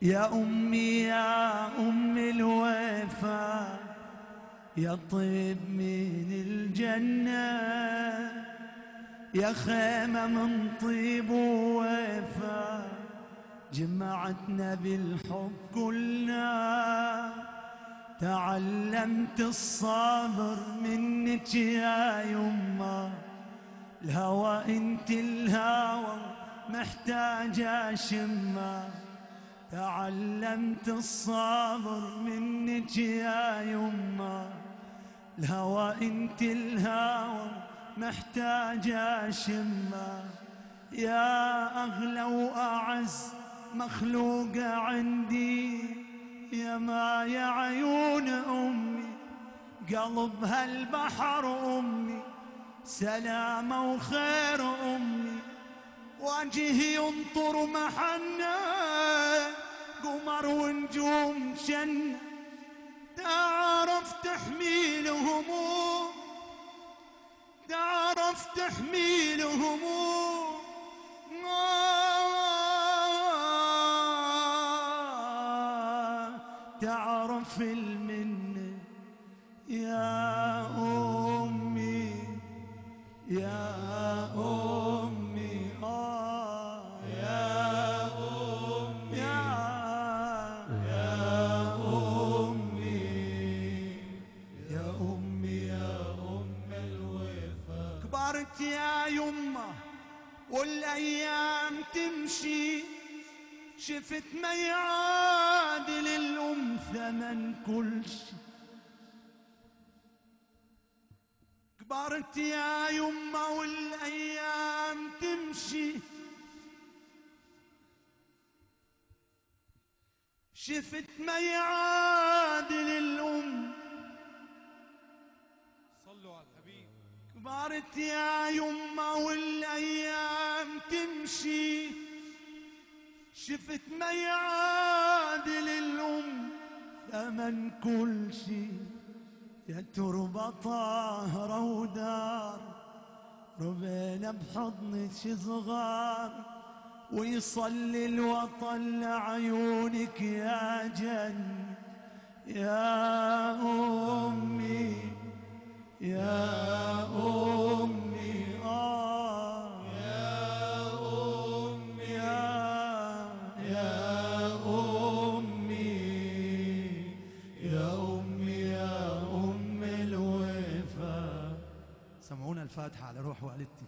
يا أمي يا أم الوفا، يا طيب من الجنة، يا خيمة من طيب ووفا، جمعتنا بالحب كلنا. تعلمت الصبر منك يا يما، الهوى انت الهوى محتاجة شمه. تعلمت الصبر منك يا يما، الهوى انت الهوى محتاجة شمه. يا أغلى وأعز مخلوقة عندي، يا ما يا عيون أمي، قلب هالبحر أمي، سلامة وخير أمي. وجهي ينطر محنة، قمر ونجوم جنة، تعرف تحمي الهموم، تعرف تحمي الهموم. تعرف المنة يا أمي، يا أمي، يا أمي، يا أمي، يا أمي، يا أم الوفا. كبرت يا يمه والأيام تمشي، شفت ما يعادل الأم ثمن كل شي. كبرت يا يمه والأيام تمشي، شفت ما يعادل الأم. صلوا على الحبيب. كبرت يا يمه والأيام تمشي، شفت ما يعادل الأم ثمن كل شي. يا تربة طاهرة ودار، ربينا بحضنك صغار، ويصلي الوطن لعيونك يا جنة. يا أمي، يا أمي، يا أمي، يا أمي، يا أمي، يا أم الوفا. سمعونا الفاتحة على روح والدتي.